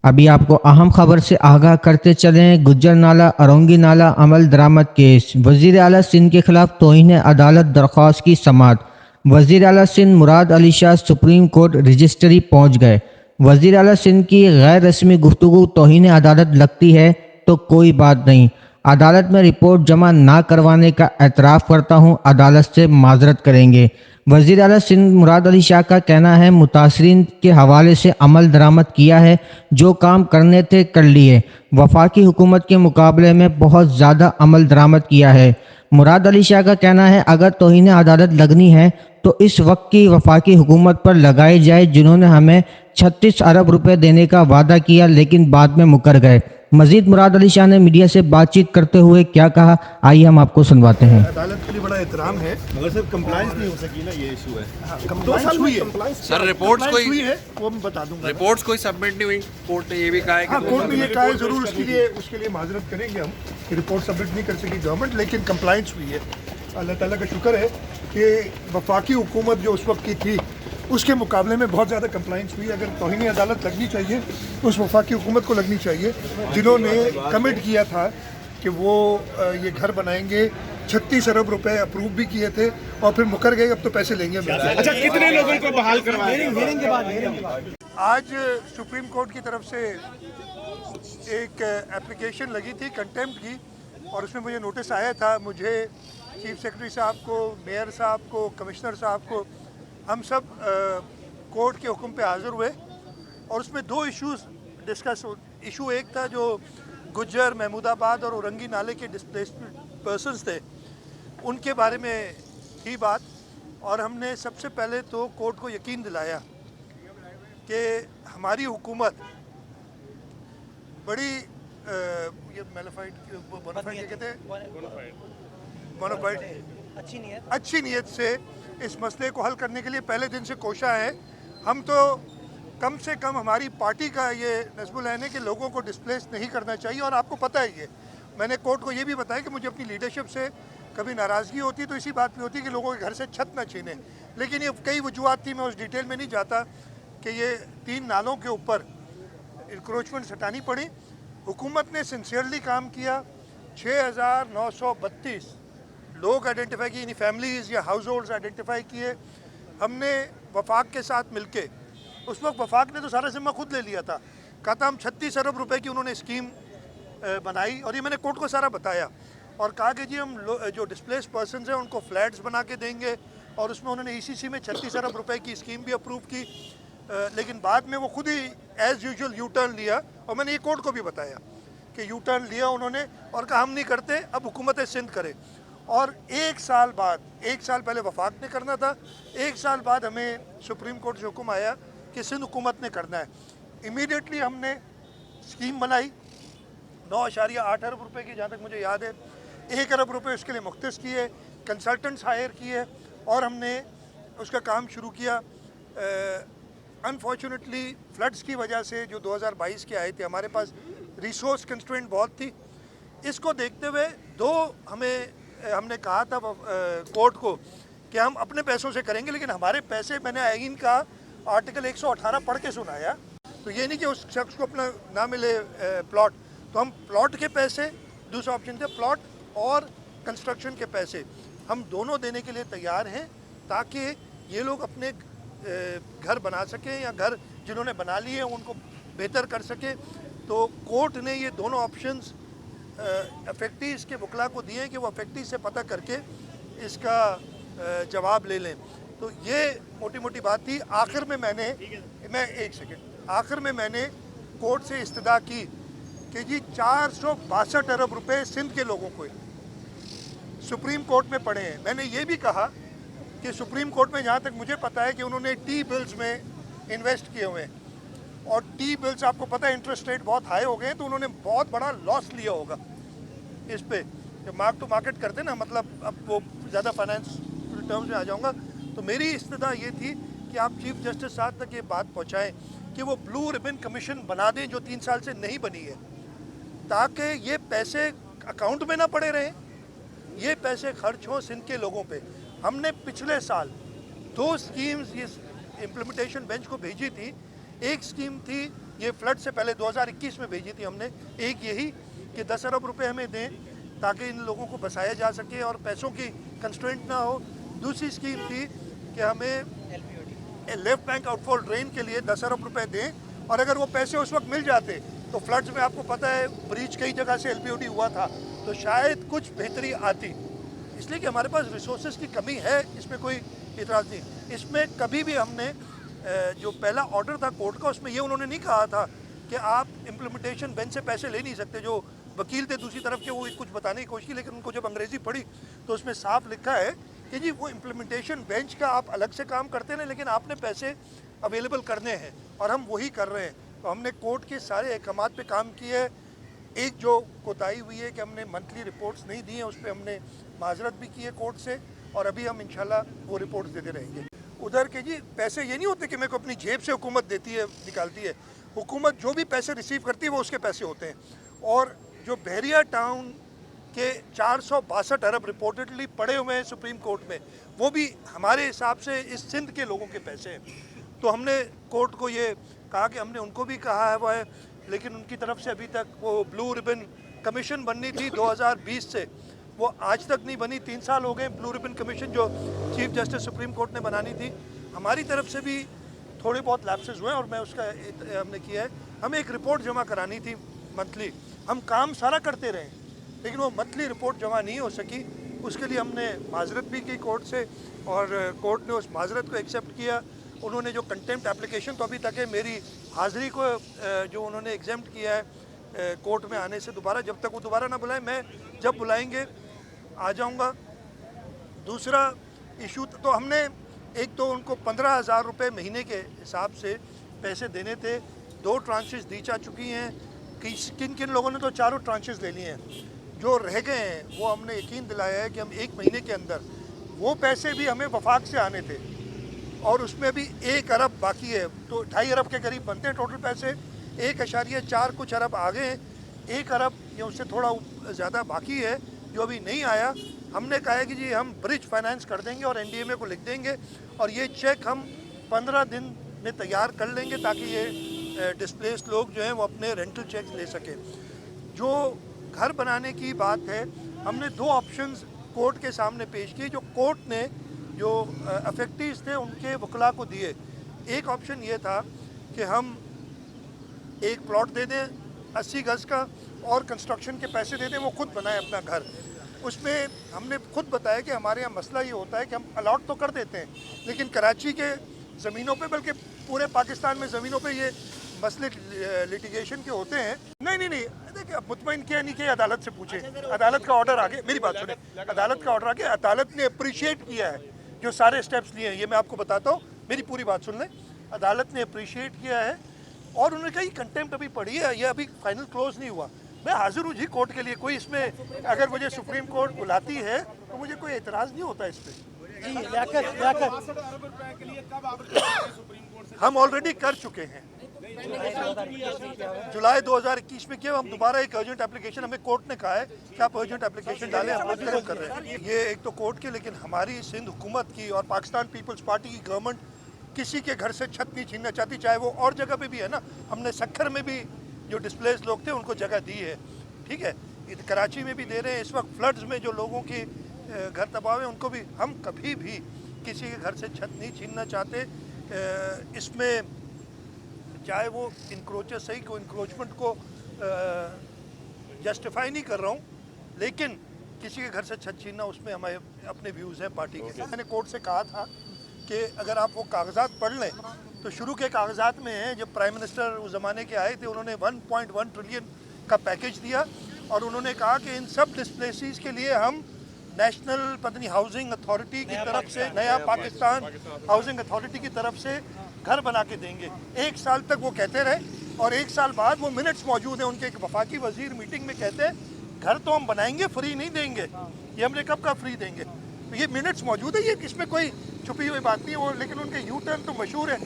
अभी आपको अहम खबर से आगाह करते चलें। गुज्जर नाला अरोंगी नाला अमल दरामद केस, वजीर आला सिंध के खिलाफ तौहीन अदालत दरख्वास्त की समाअत। वजीर आला Sindh Murad Ali Shah supreme court registry पहुंच गए। वजीर आला सिंध की गैर रस्मी गुफ्तगू तौहीन अदालत लगती है तो कोई बात नहीं, अदालत में रिपोर्ट जमा ना करवाने का एतराफ़ करता हूँ, अदालत से माजरत करेंगे। वज़ीर आला सिंध मुराद अली शाह का कहना है, मुतासरीन के हवाले से अमल दरामद किया है, जो काम करने थे कर लिए, वफाकी हुकूमत के मुकाबले में बहुत ज़्यादा अमल दरामद किया है। मुराद अली शाह का कहना है, अगर तौहीन अदालत लगनी है तो इस वक्त की वफाकी हुकूमत पर लगाई जाए, जिन्होंने हमें 36 अरब रुपए देने का वादा किया लेकिन बाद में मुकर गए। मजीद मुराद अली शाह ने मीडिया से बातचीत करते हुए क्या कहा, आइए हम आपको सुनवाते हैं। अदालत के लिए बड़ा एहतराम है, मगर सर कंप्लायंस नहीं हो सकी ना, ये इशू है। कंप्लायंस हुई है सर, रिपोर्ट्स कोई हुई है, वो मैं बता दूंगा। रिपोर्ट्स कोई सबमिट नहीं हुई, कोर्ट ने ये भी कहा है कि कोर्ट ने ये कहा है, जरूर उसके लिए माजरत करेंगे हम कि रिपोर्ट सबमिट नहीं कर सकी गवर्नमेंट, लेकिन कंप्लायंस हुई है। अल्लाह ताला का शुक्र है कि वफाकी हुकूमत जो उस वक्त की थी उसके मुकाबले में बहुत ज़्यादा कंप्लायंस हुई। अगर तौहीन अदालत लगनी चाहिए उस वफाकी हुकूमत को लगनी चाहिए, जिन्होंने कमिट किया था कि वो ये घर बनाएंगे। 36 अरब रुपए अप्रूव भी किए थे और फिर मुकर गए, अब तो पैसे लेंगे। अच्छा, कितने लोगों को बहाल करवाया? आज सुप्रीम कोर्ट की तरफ से एक एप्लीकेशन लगी थी कंटेम्प्ट की, और उसमें मुझे नोटिस आया था, मुझे चीफ सेक्रेटरी साहब को, मेयर साहब को, कमिश्नर साहब को, हम सब कोर्ट के हुक्म पे हाज़िर हुए और उसमें दो इश्यूज डिस्कस। इशू एक था जो गुज्जर, महमूदाबाद और औरंगी नाले के डिस्प्लेस्ड पर्सनस थे, उनके बारे में थी बात। और हमने सबसे पहले तो कोर्ट को यकीन दिलाया कि हमारी हुकूमत बड़ी ये बोनाफाइड कहते हैं, बोनाफाइड अच्छी नीयत से इस मसले को हल करने के लिए पहले दिन से कोशा है। हम तो कम से कम हमारी पार्टी का ये नस्बुल है कि लोगों को डिस्प्लेस नहीं करना चाहिए। और आपको पता है, ये मैंने कोर्ट को ये भी बताया कि मुझे अपनी लीडरशिप से कभी नाराज़गी होती तो इसी बात पे होती कि लोगों के घर से छत ना छीने, लेकिन ये कई वजूहत थी, मैं उस डिटेल में नहीं जाता कि ये 3 नालों के ऊपर इंक्रोचमेंट हटानी पड़ी। हुकूमत ने सिंसियरली काम किया। 6932 लोग आइडेंटिफाई किए, यानी फैमिलीज़ या हाउस होल्ड्स आइडेंटिफाई किए हमने वफाक के साथ मिलके। उस वक्त वफाक ने तो सारा जिम्मा खुद ले लिया था, कहा था हम 36 अरब रुपए की उन्होंने स्कीम बनाई, और ये मैंने कोर्ट को सारा बताया, और कहा कि जी हम जो डिस्प्लेस पर्सनस हैं उनको फ्लैट्स बना के देंगे, और उसमें उन्होंने ECC में 36 अरब रुपए की स्कीम भी अप्रूव की। लेकिन बाद में वो खुद ही एज़ यूजुअल यू टर्न लिया, और मैंने ये कोर्ट को भी बताया कि यू टर्न लिया उन्होंने और कहा हम नहीं करते, अब हुकूमत सिंध करे। और 1 साल बाद, 1 साल पहले वफाक ने करना था, 1 साल बाद हमें सुप्रीम कोर्ट से हुक्म आया कि सिंध हुकूमत ने करना है। इमीडिएटली हमने स्कीम बनाई, 9.8 अरब रुपए की, जहाँ तक मुझे याद है 1 अरब रुपए उसके लिए मुख्तस किए, कंसल्टेंट्स हायर किए और हमने उसका काम शुरू किया। अनफॉर्चुनेटली फ्लड्स की वजह से जो 2022 के आए थे, हमारे पास रिसोर्स कंस्ट्रेंट बहुत थी। इसको देखते हुए हमने कहा था कोर्ट को कि हम अपने पैसों से करेंगे, लेकिन हमारे पैसे, मैंने आइन का आर्टिकल 118 पढ़ के सुनाया, तो ये नहीं कि उस शख्स को अपना ना मिले प्लॉट, तो हम प्लॉट के पैसे, दूसरा ऑप्शन थे प्लॉट और कंस्ट्रक्शन के पैसे, हम दोनों देने के लिए तैयार हैं, ताकि ये लोग अपने घर बना सकें या घर जिन्होंने बना लिए हैं उनको बेहतर कर सके। तो कोर्ट ने ये दोनों ऑप्शंस अफेक्टीज़ के वकला को दिए कि वो अफेक्टीज़ से पता करके इसका जवाब ले लें। तो ये मोटी मोटी बात थी। आखिर में मैंने कोर्ट से इस्तदा की कि जी 462 अरब रुपए सिंध के लोगों को सुप्रीम कोर्ट में पड़े हैं। मैंने ये भी कहा कि सुप्रीम कोर्ट में जहाँ तक मुझे पता है कि उन्होंने टी बिल्स में इन्वेस्ट किए हुए हैं, और टी बिल्स आपको पता है इंटरेस्ट रेट बहुत हाई हो गए हैं, तो उन्होंने बहुत बड़ा लॉस लिया होगा इस पे। जब मार्क टू मार्केट करते ना, मतलब अब वो ज़्यादा फाइनेंस टर्म्स में आ जाऊँगा, तो मेरी इस्तदा ये थी कि आप चीफ जस्टिस साहब तक ये बात पहुँचाएँ कि वो ब्लू रिबन कमीशन बना दें जो 3 साल से नहीं बनी है, ताकि ये पैसे अकाउंट में ना पड़े रहें, ये पैसे खर्च हों सिंध के लोगों पे। हमने पिछले साल 2 स्कीम्स ये इम्प्लीमेंटेशन बेंच को भेजी थी। एक स्कीम थी ये फ्लड से पहले 2021 में भेजी थी हमने। एक यही कि 10 अरब रुपए हमें दें ताकि इन लोगों को बसाया जा सके और पैसों की कंस्ट्रेंट ना हो। दूसरी स्कीम थी कि हमें लेफ्ट बैंक आउटफॉल ड्रेन के लिए 10 अरब रुपए दें और अगर वो पैसे उस वक्त मिल जाते तो फ्लड्स में आपको पता है ब्रीच कई जगह से LPOD हुआ था तो शायद कुछ बेहतरी आती। इसलिए कि हमारे पास रिसोर्सेज की कमी है, इसमें कोई इतराज़ नहीं। इसमें कभी भी हमने जो पहला ऑर्डर था कोर्ट का उसमें ये उन्होंने नहीं कहा था कि आप इम्प्लीमेंटेशन बेंच से पैसे ले नहीं सकते। जो वकील थे दूसरी तरफ के वो कुछ बताने की कोशिश की, लेकिन उनको जब अंग्रेज़ी पढ़ी तो उसमें साफ लिखा है कि जी वो इम्प्लीमेंटेशन बेंच का आप अलग से काम करते हैं लेकिन आपने पैसे अवेलेबल करने हैं और हम वही कर रहे हैं। तो हमने कोर्ट के सारे अहकामात पे काम किया है। एक जो कोताही हुई है कि हमने मंथली रिपोर्ट्स नहीं दी हैं उस पर हमने माजरत भी की है कोर्ट से और अभी हम इंशाल्लाह वो रिपोर्ट्स देते रहेंगे। उधर के जी पैसे ये नहीं होते कि मेरे को अपनी जेब से हुकूमत देती है निकालती है। हुकूमत जो भी पैसे रिसीव करती है वो उसके पैसे होते हैं। और जो बहरिया टाउन के 462 अरब रिपोर्टेडली पड़े हुए हैं सुप्रीम कोर्ट में, वो भी हमारे हिसाब से इस सिंध के लोगों के पैसे हैं। तो हमने कोर्ट को ये कहा कि हमने उनको भी कहा है वो है, लेकिन उनकी तरफ से अभी तक वो ब्लू रिबन कमीशन बननी थी 2020 से, वो आज तक नहीं बनी। 3 साल हो गए ब्लू रिबन कमीशन जो चीफ जस्टिस सुप्रीम कोर्ट ने बनानी थी। हमारी तरफ से भी थोड़े बहुत लैप्सेस हुए और मैं उसका हमने किया है। हमें एक रिपोर्ट जमा करानी थी मंथली, हम काम सारा करते रहे लेकिन वो मंथली रिपोर्ट जमा नहीं हो सकी। उसके लिए हमने माजरत भी की कोर्ट से और कोर्ट ने उस माजरत को एक्सेप्ट किया। उन्होंने जो कंटेम्प्ट एप्लीकेशन तो अभी तक है, मेरी हाज़िरी को जो उन्होंने एग्जेम्प्ट किया है कोर्ट में आने से दोबारा, जब तक वो दोबारा ना बुलाएं, मैं जब बुलाएंगे आ जाऊंगा। दूसरा इशू तो हमने एक तो उनको 15,000 रुपये महीने के हिसाब से पैसे देने थे, 2 ट्रांचेस दी जा चुकी हैं। किन किन लोगों ने तो 4 ट्रांचेस ले लिए हैं। जो रह गए हैं वो हमने यकीन दिलाया है कि हम 1 महीने के अंदर, वो पैसे भी हमें वफाक से आने थे और उसमें भी 1 अरब बाकी है, तो 2.5 अरब के करीब बनते हैं टोटल पैसे। 1.4 कुछ अरब आ गए हैं, 1 अरब या उससे थोड़ा ज़्यादा बाकी है जो अभी नहीं आया। हमने कहा है कि जी हम ब्रिज फाइनेंस कर देंगे और NDMA को लिख देंगे और ये चेक हम 15 दिन में तैयार कर लेंगे ताकि ये डिस्प्लेस्ड लोग जो हैं वो अपने रेंटल चेक ले सकें। जो घर बनाने की बात है, हमने 2 ऑप्शंस कोर्ट के सामने पेश किए जो कोर्ट ने जो अफेक्टिव्स थे उनके वकला को दिए। एक ऑप्शन ये था कि हम एक प्लॉट दे दें 80 गज़ का और कंस्ट्रक्शन के पैसे दे दें, वो खुद बनाए अपना घर। उसमें हमने खुद बताया कि हमारे यहाँ मसला ये होता है कि हम अलॉट तो कर देते हैं लेकिन कराची के ज़मीनों पे, बल्कि पूरे पाकिस्तान में ज़मीनों पे ये मसले लिटिगेशन के होते हैं। नहीं, देखिए अब मुतमईन किया नहीं किया अदालत से पूछे। अदालत का ऑर्डर आगे, मेरी बात सुने, अदालत का ऑर्डर आगे, अदालत ने अप्रिशिएट किया है जो सारे स्टेप्स लिए हैं। ये मैं आपको बताता हूँ, मेरी पूरी बात सुन लें। अदालत ने अप्रिशिएट किया है और उन्होंने कहा कंटेम्प्ट अभी पड़ी है, ये अभी फाइनल क्लोज नहीं हुआ। मैं हाजिर हूँ जी कोर्ट के लिए, कोई इसमें अगर मुझे सुप्रीम कोर्ट बुलाती है तो मुझे कोई एतराज़ नहीं होता इस पर। हम ऑलरेडी कर चुके हैं, जुलाई 2021 में किया। हम दोबारा एक अर्जेंट एप्लीकेशन, हमें कोर्ट ने कहा है कि आप अर्जेंट एप्लीकेशन डालें, हम वो कर रहे हैं। ये एक तो कोर्ट के, लेकिन हमारी सिंध हुकूमत की और पाकिस्तान पीपल्स पार्टी की गवर्नमेंट किसी के घर से छत नहीं छीनना चाहती, चाहे वो और जगह पे भी है ना। हमने सक्खर में भी जो डिस्प्लेस लोग थे उनको जगह दी है, ठीक है, कराची में भी दे रहे हैं। इस वक्त फ्लड्स में जो लोगों की घर तबाह है उनको भी, हम कभी भी किसी के घर से छत नहीं छीनना चाहते। इसमें चाहे वो इंक्रोचर सही को, इंक्रोचमेंट को जस्टिफाई नहीं कर रहा हूँ, लेकिन किसी के घर से छत छीनना, उसमें हमारे अपने व्यूज़ हैं पार्टी के। मैंने कोर्ट से कहा था कि अगर आप वो कागजात पढ़ लें तो शुरू के कागजात में है, जब प्राइम मिनिस्टर उस ज़माने के आए थे उन्होंने 1.1 ट्रिलियन का पैकेज दिया और उन्होंने कहा कि इन सब डिस्प्लेसीज के लिए हम नेशनल पत्नी हाउसिंग अथॉरिटी की तरफ से, नया पाकिस्तान हाउसिंग अथॉरिटी की तरफ से घर बना के देंगे। 1 साल तक वो कहते रहे और 1 साल बाद वो मिनट्स मौजूद हैं उनके, एक वफाकी वजीर मीटिंग में कहते हैं घर तो हम बनाएंगे, फ्री नहीं देंगे। ये हमने कब का फ्री देंगे, तो ये मिनट्स मौजूद है, ये इसमें कोई छुपी हुई बात नहीं है वो। लेकिन उनके यू टर्न तो मशहूर है।